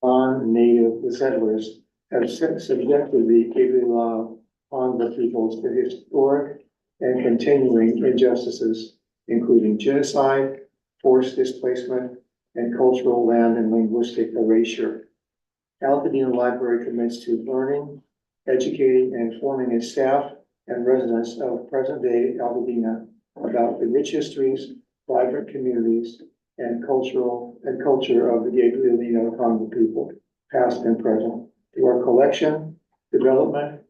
non-native settlers have subjected the Keweenaw Ponder peoples to historic and continuing injustices, including genocide, forced displacement, and cultural, land, and linguistic erasure. Altadena Library commits to learning, educating, and informing its staff and residents of present-day Altadena about the rich histories, vibrant communities, and culture of the Keweenaw Ponder people, past and present, through our collection, development,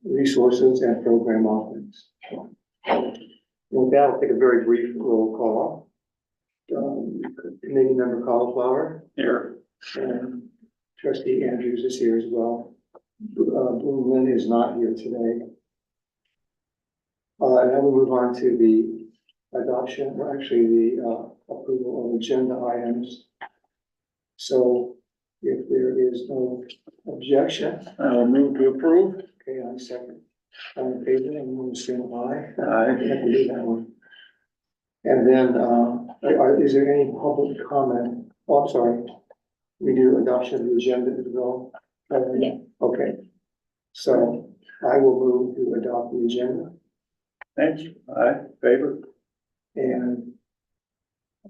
resources, and program offerings. With that, I'll take a very brief roll call. Committee member Cauliflower. Here. And trustee Andrews is here as well. Bloom Lynn is not here today. And then we move on to the adoption, or actually the approval of agenda items. So if there is no objection, I'll move to approve. okay, I second. All in favor, I'm going to say aye. Aye. I have to do that one. And then, is there any public comment? Oh, I'm sorry. We do adoption of the agenda as well? Yeah. Okay. So I will move to adopt the agenda Thanks. Aye. Favor. and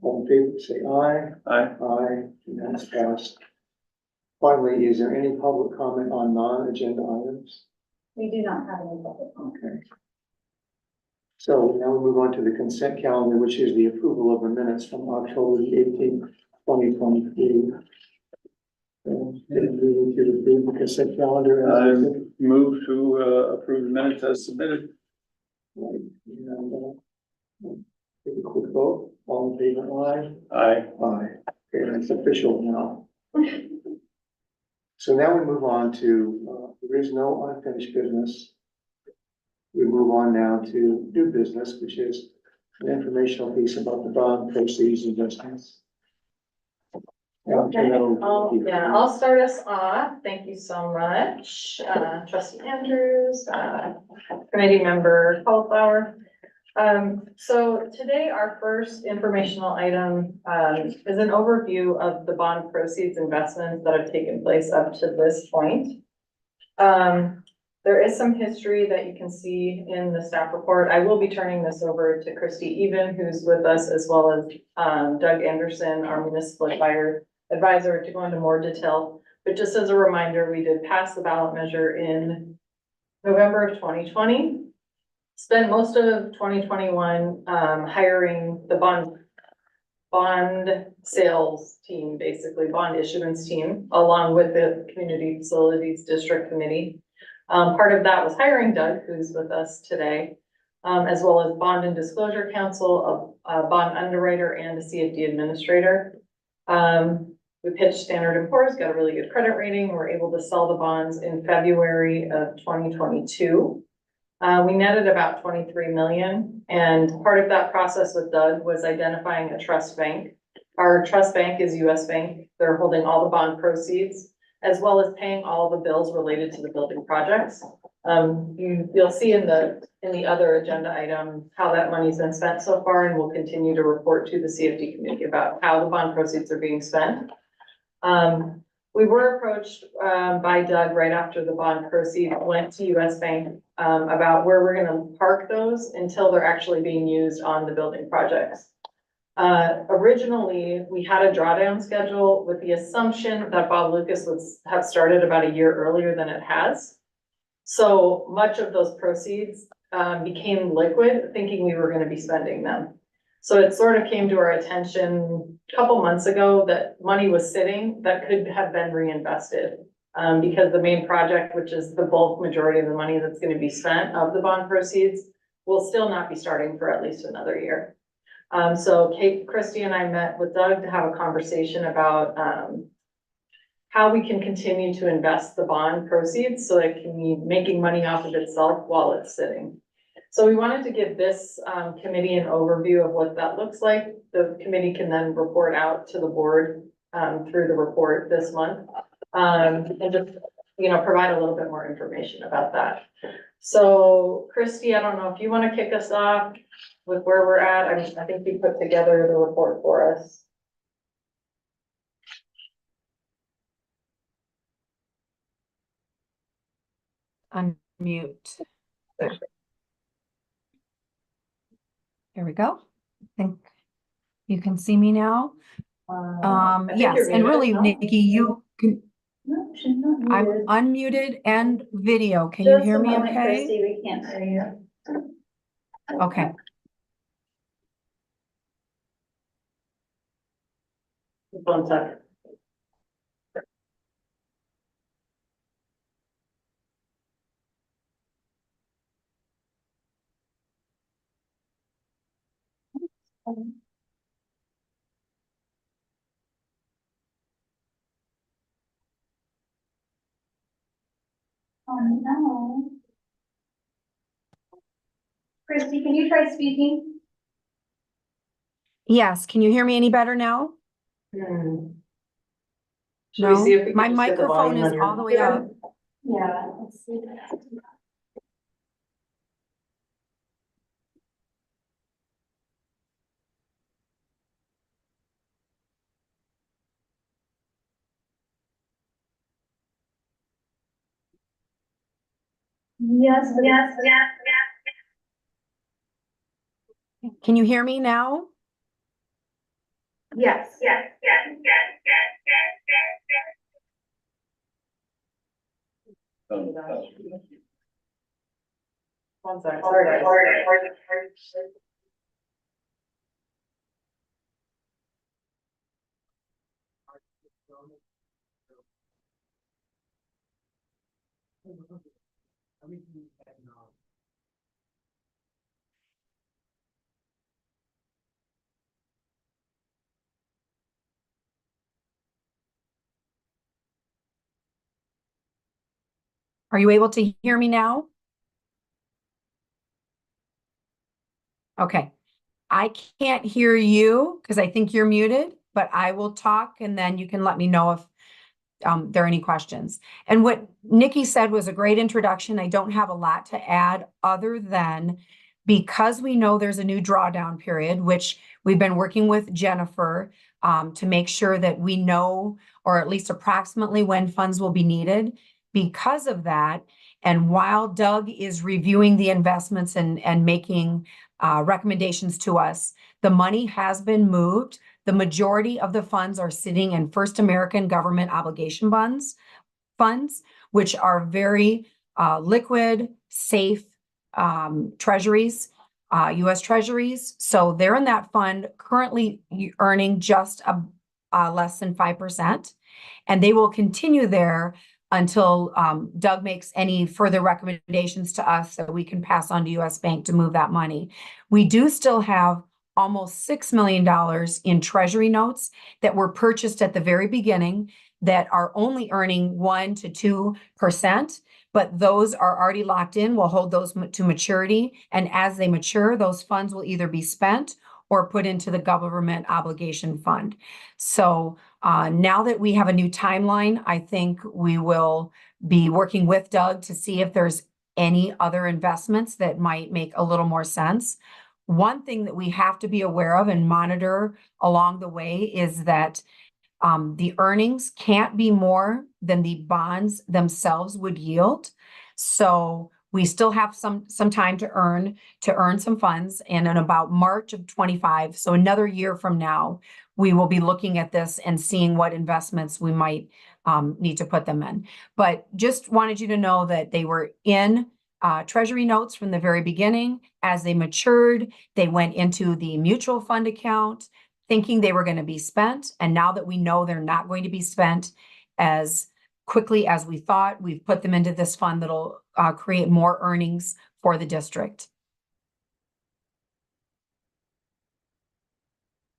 all in favor, say aye. Aye. Aye, and that's passed. Finally, is there any public comment on non-agenda items? We do not have any public comment. Okay. So now we move on to the consent calendar, which is the approval of the minutes from October the 18th, 2023. So, did we need to approve the consent calendar? I move to approve the minutes as submitted. Right, and, take a quick vote. All in favor, aye? Aye. Aye. Okay, that's official now. So now we move on to, there is no unfinished business. We move on now to new business, which is an informational piece about the bond proceeds investments. Okay, I'll start us off. Thank you so much, trustee Andrews, committee member Cauliflower. So today our first informational item is an overview of the bond proceeds investments that have taken place up to this point. There is some history that you can see in the staff report. I will be turning this over to Christy Even, who's with us, as well as Doug Anderson, our municipal advisor, to go into more detail. But just as a reminder, we did pass the ballot measure in November of 2020. Spent most of 2021 hiring the bond sales team, basically bond issuance team, along with the Community Facilities District Committee. Part of that was hiring Doug, who's with us today, as well as Bond and Disclosure Counsel, a bond underwriter, and a CFD administrator. We pitched Standard & Poor's, got a really good credit rating. We're able to sell the bonds in February of 2022. We netted about 23 million, and part of that process with Doug was identifying a trust bank. Our trust bank is US Bank. They're holding all the bond proceeds, as well as paying all the bills related to the building projects. You'll see in the other agenda item how that money's been spent so far, and we'll continue to report to the CFD committee about how the bond proceeds are being spent. We were approached by Doug right after the bond proceeds went to US Bank about where we're going to park those until they're actually being used on the building projects. Originally, we had a drawdown schedule with the assumption that Bob Lucas would have started about a year earlier than it has. So much of those proceeds became liquid, thinking we were going to be spending them. So it sort of came to our attention a couple months ago that money was sitting that could have been reinvested. Because the main project, which is the bulk majority of the money that's going to be spent of the bond proceeds, will still not be starting for at least another year. So Christy and I met with Doug to have a conversation about how we can continue to invest the bond proceeds so it can be making money off of itself while it's sitting. So we wanted to give this committee an overview of what that looks like. The committee can then report out to the board through the report this month, and just, provide a little bit more information about that. So Christy, I don't know if you want to kick us off with where we're at. I think you put together the report for us. unmute. There we go. I think you can see me now. I think Yes, you're and muted, really, no? Nikki, you can, No, she's not I'm muted. unmuted and video. Can you Just hear a me moment, okay? Christy, we can't hear you. Okay. One second. Oh, no. Christy, can you try speaking? Yes, can you hear me any better now? Should we No, see if we my can just get the microphone volume is on your all the way up. computer? Yeah, let's see. Yes, yes. Can you hear me now? Yes. One second, sorry guys. Are you able to hear me now? Okay. I can't hear you because I think you're muted, but I will talk and then you can let me know if there are any questions. And what Nikki said was a great introduction. I don't have a lot to add other than because we know there's a new drawdown period, which we've been working with Jennifer to make sure that we know, or at least approximately when funds will be needed. Because of that, and while Doug is reviewing the investments and making recommendations to us, the money has been moved. The majority of the funds are sitting in First American Government Obligation funds, which are very liquid, safe treasuries, U.S. treasuries. So they're in that fund currently earning just less than 5%. And they will continue there until Doug makes any further recommendations to us that we can pass on to U.S. Bank to move that money. We do still have almost $6 million in treasury notes that were purchased at the very beginning that are only earning 1 to 2%, but those are already locked in. We'll hold those to maturity. And as they mature, those funds will either be spent or put into the government obligation fund. So now that we have a new timeline, I think we will be working with Doug to see if there's any other investments that might make a little more sense. One thing that we have to be aware of and monitor along the way is that the earnings can't be more than the bonds themselves would yield. So we still have some time to earn some funds. And in about March of 25, so another year from now, we will be looking at this and seeing what investments we might need to put them in. But just wanted you to know that they were in treasury notes from the very beginning. As they matured, they went into the mutual fund account, thinking they were going to be spent. And now that we know they're not going to be spent as quickly as we thought, we've put them into this fund that'll create more earnings for the district.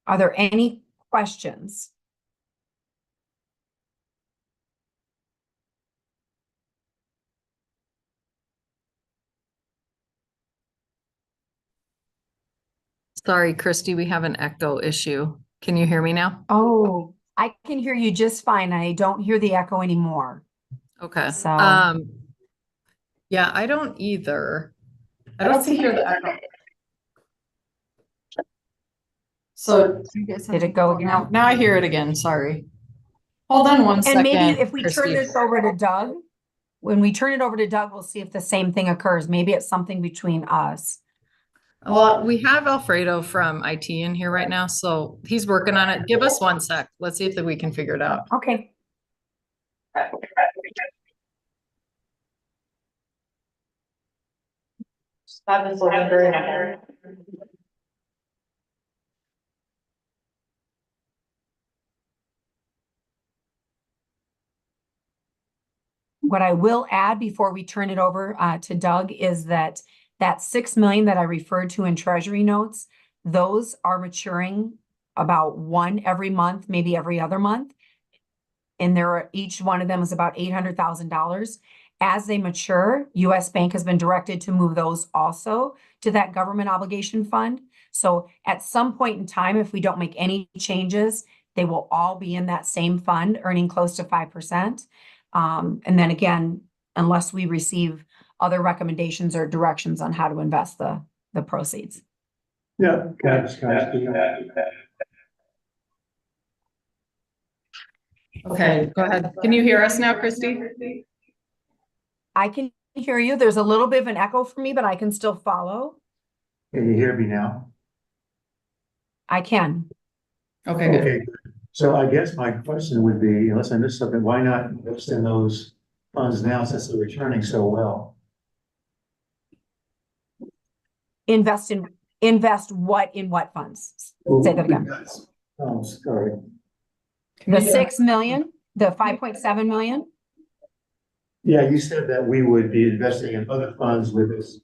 Are there any questions? Sorry, Christy, we have an echo issue. Can you hear me now? Oh, I can hear you just fine. I don't hear the echo anymore. Okay. So Yeah, I don't either. I don't see hear the echo. So did it go again? now I hear it again. Sorry. Hold on one And second. maybe if we Christy. turn this over to Doug, when we turn it over to Doug, we'll see if the same thing occurs. Maybe it's something between us. Well, we have Alfredo from IT in here right now, so he's working on it. Give us 1 sec. Let's see if we can figure it out. Okay. I've been looking very hard. What I will add before we turn it over to Doug is that 6 million that I referred to in treasury notes, those are maturing about one every month, maybe every other month. And each one of them is about $800,000. As they mature, US Bank has been directed to move those also to that government obligation fund. So at some point in time, if we don't make any changes, they will all be in that same fund, earning close to 5%. And then again, unless we receive other recommendations or directions on how to invest the proceeds. Yeah. Okay, go ahead. Can you hear us now, Christy? I can hear you. There's a little bit of an echo for me, but I can still follow. Can you hear me now? I can. Okay, good. Okay, so I guess my question would be, unless I missed something, why not invest in those funds now since they're returning so well? Invest what in what funds? Say that again. Oh, sorry. The 6 million, the 5.7 million? Yeah, you said that we would be investing in other funds with this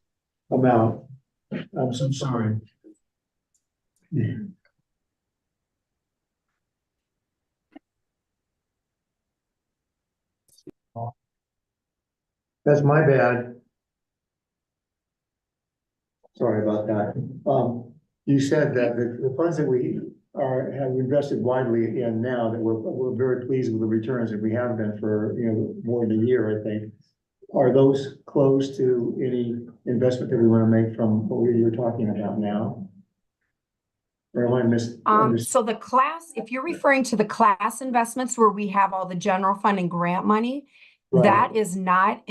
amount. I'm so sorry. That's my bad. Sorry about that. You said that the funds that we have invested widely in now, that we're very pleased with the returns that we have been for, more than a year, I think. Are those close to any investment that we want to make from what you're talking about now? Or am I So the class, if you're referring to the class investments where we have all the general fund and grant money, that is not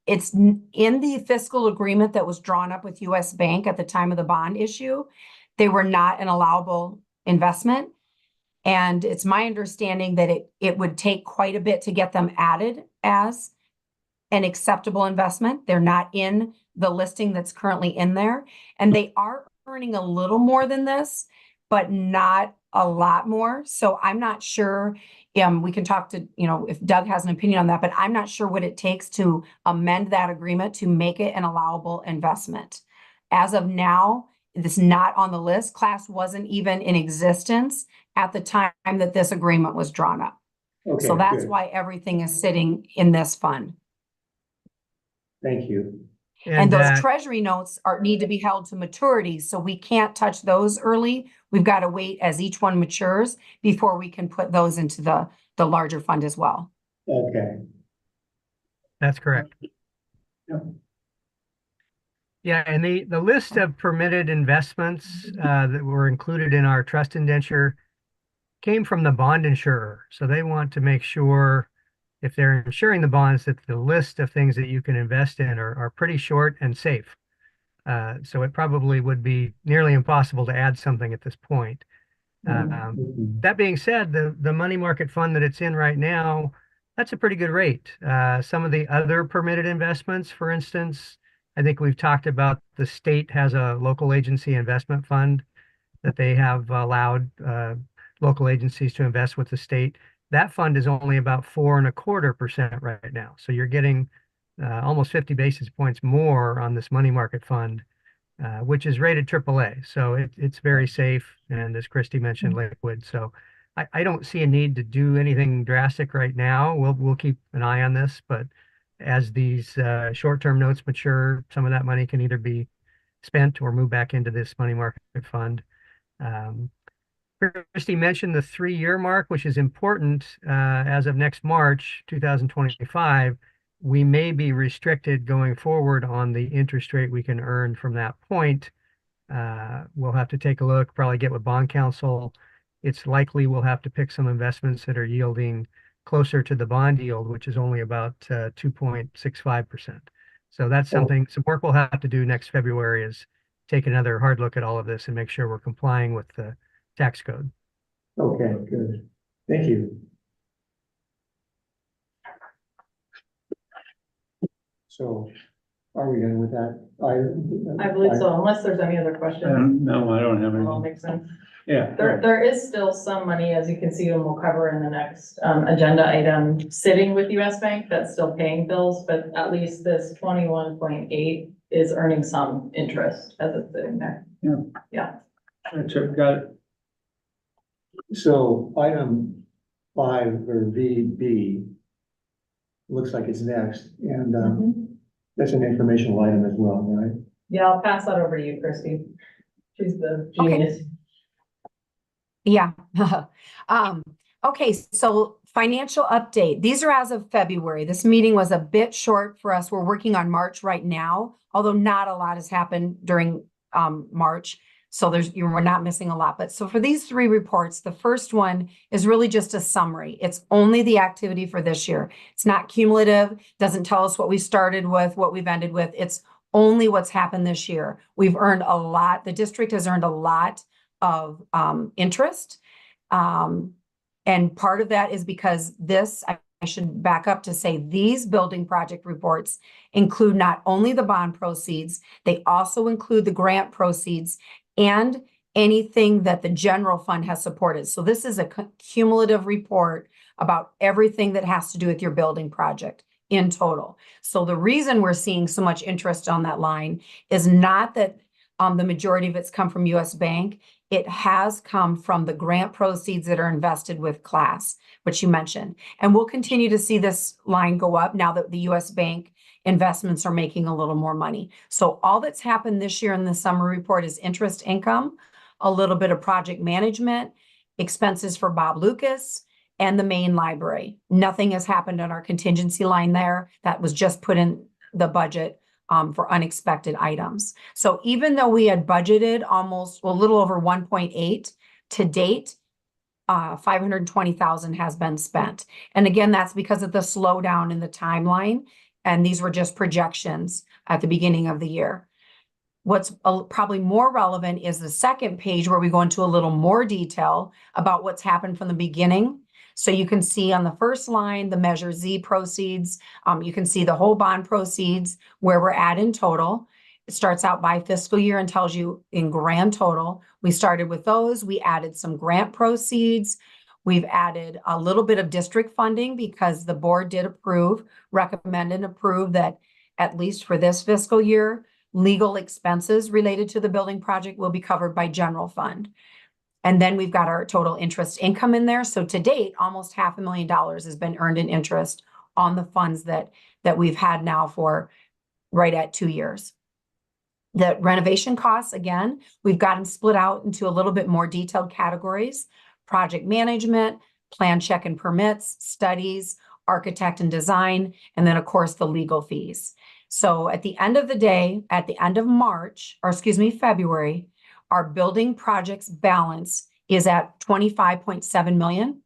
it's in the fiscal agreement that was drawn up with US Bank at the time of the bond issue. They were not an allowable investment. And it's my understanding that it would take quite a bit to get them added as an acceptable investment. They're not in the listing that's currently in there. And they are earning a little more than this, but not a lot more. So I'm not sure, we can talk to, if Doug has an opinion on that, but I'm not sure what it takes to amend that agreement to make it an allowable investment. As of now, it's not on the list. Class wasn't even in existence at the time that this agreement was drawn up. Okay, so that's good. why everything is sitting in this fund. Thank you. And those treasury notes need to be held to maturity, so we can't touch those early. We've got to wait as each one matures before we can put those into the larger fund as well. Okay. That's correct. Yep. Yeah, and the list of permitted investments that were included in our trust indenture came from the bond insurer. So they want to make sure, if they're insuring the bonds, that the list of things that you can invest in are pretty short and safe. So it probably would be nearly impossible to add something at this point. That being said, the money market fund that it's in right now, that's a pretty good rate. Some of the other permitted investments, for instance, I think we've talked about the state has a local agency investment fund that they have allowed local agencies to invest with the state. That fund is only about 4.25% right now. So you're getting almost 50 basis points more on this money market fund, which is rated AAA. So it's very safe. And as Christy mentioned, liquid. So I don't see a need to do anything drastic right now. We'll keep an eye on this, but as these short-term notes mature, some of that money can either be spent or move back into this money market fund. Christy mentioned the 3-year mark, which is important. As of next March 2025, we may be restricted going forward on the interest rate we can earn from that point. We'll have to take a look, probably get with bond counsel. It's likely we'll have to pick some investments that are yielding closer to the bond yield, which is only about 2.65%. So that's Oh. something, some work we'll have to do next February is take another hard look at all of this and make sure we're complying with the tax code. Okay, good. Thank you. So are we done with that? I believe so, unless there's any other questions. No, I don't have That all anything. makes sense. Yeah. There is still some money, as you can see, and we'll cover in the next, agenda item, sitting with US Bank that's still paying bills, but at least this 21.8 is earning some interest as it's sitting there. That's it, got it. So item 5 or VB looks like it's next, and that's an informational item as well, right? Yeah, I'll pass that over to you, Christy. She's the Okay. genius. Yeah. Okay, so financial update. These are as of February. This meeting was a bit short for us. We're working on March right now, although not a lot has happened during March. So we're not missing a lot. But so for these 3 reports, the first one is really just a summary. It's only the activity for this year. It's not cumulative, doesn't tell us what we started with, what we've ended with. It's only what's happened this year. We've earned a lot. The district has earned a lot of interest. And part of that is because I should back up to say these building project reports include not only the bond proceeds, they also include the grant proceeds and anything that the general fund has supported. So this is a cumulative report about everything that has to do with your building project in total. So the reason we're seeing so much interest on that line is not that the majority of it's come from US Bank. It has come from the grant proceeds that are invested with class, which you mentioned. And we'll continue to see this line go up now that the US Bank investments are making a little more money. So all that's happened this year in the summary report is interest income, a little bit of project management, expenses for Bob Lucas, and the main library. Nothing has happened on our contingency line there. That was just put in the budget for unexpected items. So even though we had budgeted almost a little over 1.8 to date, 520,000 has been spent. And again, that's because of the slowdown in the timeline. And these were just projections at the beginning of the year. What's probably more relevant is the second page where we go into a little more detail about what's happened from the beginning. So you can see on the first line, the Measure Z proceeds. You can see the whole bond proceeds, where we're at in total. It starts out by fiscal year and tells you in grand total. We started with those. We added some grant proceeds. We've added a little bit of district funding because the board did recommend and approve that at least for this fiscal year, legal expenses related to the building project will be covered by general fund. And then we've got our total interest income in there. So to date, almost $500,000 has been earned in interest on the funds that we've had now for right at 2 years. The renovation costs, again, we've got them split out into a little bit more detailed categories: project management, plan check and permits, studies, architect and design, and then of course the legal fees. So at the end of the day, at the end of February, our building projects balance is at 25.7 million.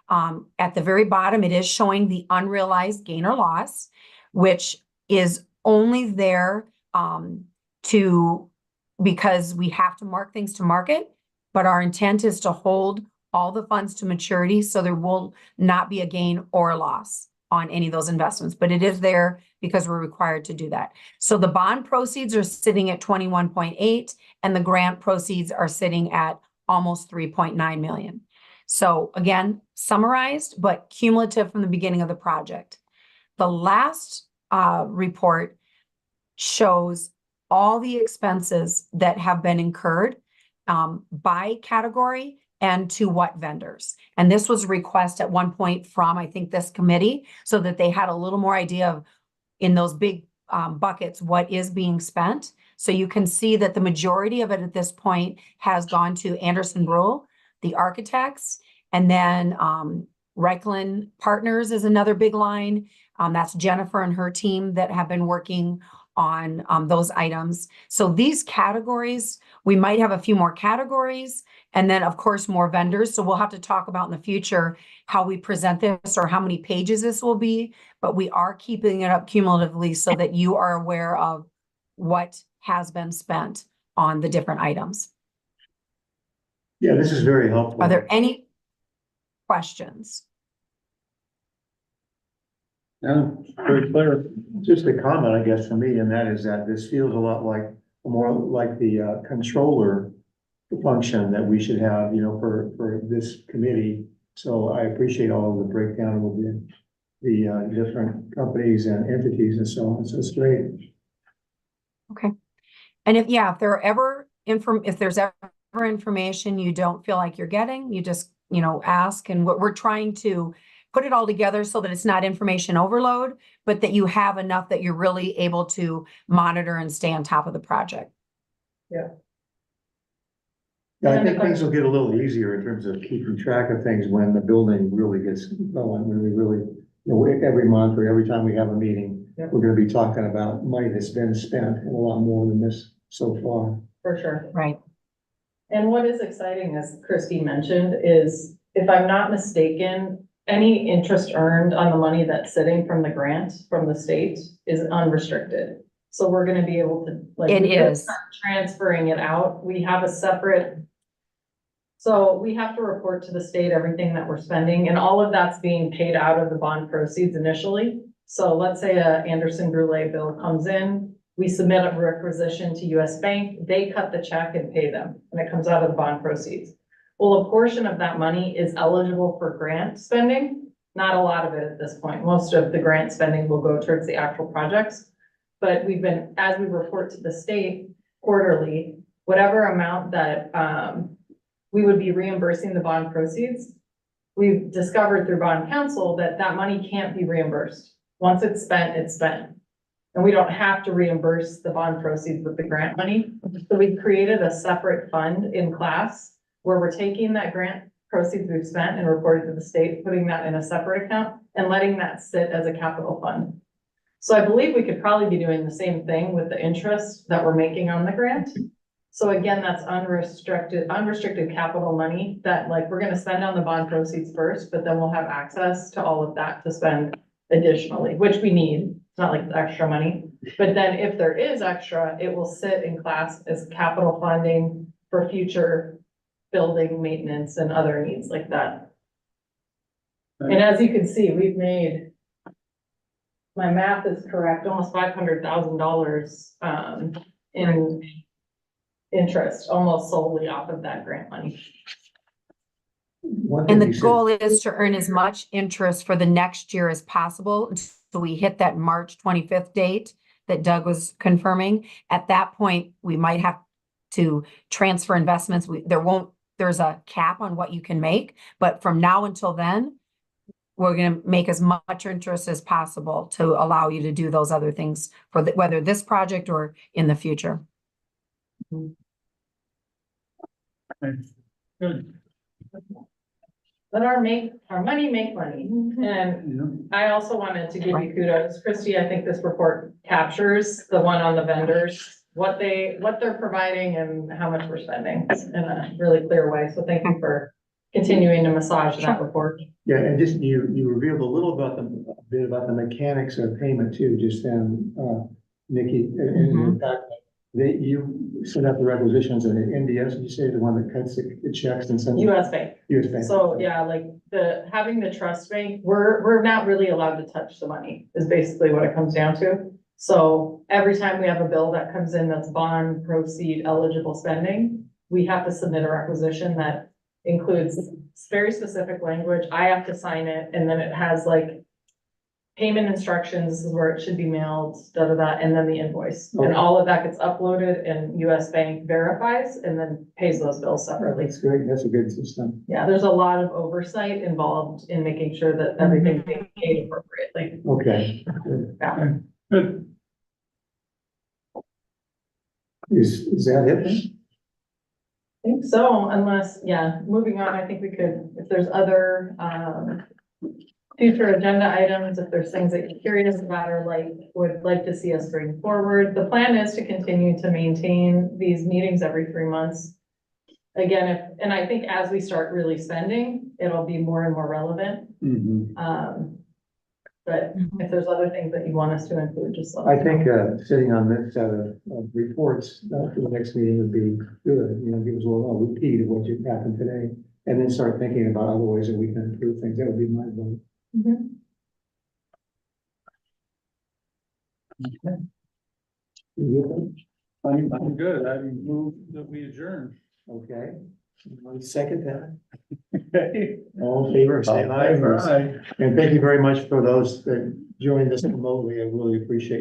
At the very bottom, it is showing the unrealized gain or loss, which is only there because we have to mark things to market, but our intent is to hold all the funds to maturity, so there will not be a gain or a loss on any of those investments, but it is there because we're required to do that. So the bond proceeds are sitting at 21.8 and the grant proceeds are sitting at almost 3.9 million. So again, summarized, but cumulative from the beginning of the project. The last report shows all the expenses that have been incurred by category and to what vendors. And this was a request at one point from, I think, this committee, so that they had a little more idea of, in those big buckets, what is being spent. So you can see that the majority of it at this point has gone to Anderson Brule, the architects, and then Reichland Partners is another big line. That's Jennifer and her team that have been working on those items. So these categories, we might have a few more categories and then of course more vendors. So we'll have to talk about in the future how we present this or how many pages this will be, but we are keeping it up cumulatively so that you are aware of what has been spent on the different items. Yeah, this is very helpful. Are there any questions? No, very clear. Just a comment, I guess, for me, and that is that this feels a lot like, more like the controller function that we should have, you know, for this committee. So I appreciate all of the breakdown of the different companies and entities and so on. So it's great. Okay. And if there are ever if there's ever information you don't feel like you're getting, you just, you know, ask. And what we're trying to put it all together so that it's not information overload, but that you have enough that you're really able to monitor and stay on top of the project. Yeah, I think things will get a little easier in terms of keeping track of things when the building really gets going, when we really, you know, every month or every time we have a meeting, we're gonna be talking about money that's been spent and a lot more than this so far. For sure. Right. And what is exciting, as Christy mentioned, is if I'm not mistaken, any interest earned on the money that's sitting from the grant from the state is unrestricted. So we're gonna be able to, like, It we can is. start transferring it out. We have a separate. So we have to report to the state everything that we're spending, and all of that's being paid out of the bond proceeds initially. So let's say a Anderson Brule bill comes in, we submit a requisition to US Bank, they cut the check and pay them, and it comes out of the bond proceeds. Well, a portion of that money is eligible for grant spending, not a lot of it at this point. Most of the grant spending will go towards the actual projects. But we've been, as we report to the state quarterly, whatever amount that we would be reimbursing the bond proceeds, we've discovered through bond counsel that that money can't be reimbursed. Once it's spent, it's spent. And we don't have to reimburse the bond proceeds with the grant money. So we created a separate fund in class where we're taking that grant proceeds we've spent and reporting to the state, putting that in a separate account and letting that sit as a capital fund. So I believe we could probably be doing the same thing with the interest that we're making on the grant. So again, that's unrestricted capital money that, like, we're gonna spend on the bond proceeds first, but then we'll have access to all of that to spend additionally, which we need. It's not like it's extra money, but then if there is extra, it will sit in class as capital funding for future building maintenance and other needs like that. And as you can see, we've made, my math is correct, almost $500,000 in interest, almost solely off of that grant money. And the goal is to earn as much interest for the next year as possible. So we hit that March 25th date that Doug was confirming. At that point, we might have to transfer investments. There's a cap on what you can make, but from now until then, we're going to make as much interest as possible to allow you to do those other things for whether this project or in the future. Good. Let our money make money. And I also wanted to give you kudos. Christy, I think this report captures the one on the vendors, what they're providing and how much we're spending in a really clear way. So thank you for continuing to massage that report. Yeah, and just you revealed a bit about the mechanics of payment too, just then, Nikki, and the fact that you send out the requisitions and the NDS, did you say the one that cuts the checks and sends? US Bank. US Bank. So yeah, like having the trust bank, we're not really allowed to touch the money is basically what it comes down to. So every time we have a bill that comes in that's bond proceed eligible spending, we have to submit a requisition that includes very specific language. I have to sign it, and then it has like payment instructions, this is where it should be mailed, and then the invoice. Okay. And all of that gets uploaded and US Bank verifies and then pays those bills separately. That's great. That's a good system. Yeah, there's a lot of oversight involved in making sure that everything's being paid appropriately. Okay. Yeah. Good. Is that it then? I think so, unless, moving on, I think we could, if there's other, future agenda items, if there's things that you're curious about or would like to see us bring forward. The plan is to continue to maintain these meetings every 3 months. Again, and I think as we start really spending, it'll be more and more relevant. But if there's other things that you want us to include, just let I us think, know. sitting on this set of reports for the next meeting would be good, give us a little repeat of what just happened today. And then start thinking about other ways that we can improve things. That would be my vote. Mhm. I'm good. I move that we adjourn. Okay, one second that. Okay. All in favor, say aye. Aye. And thank you very much for those that joined us remotely. I really appreciate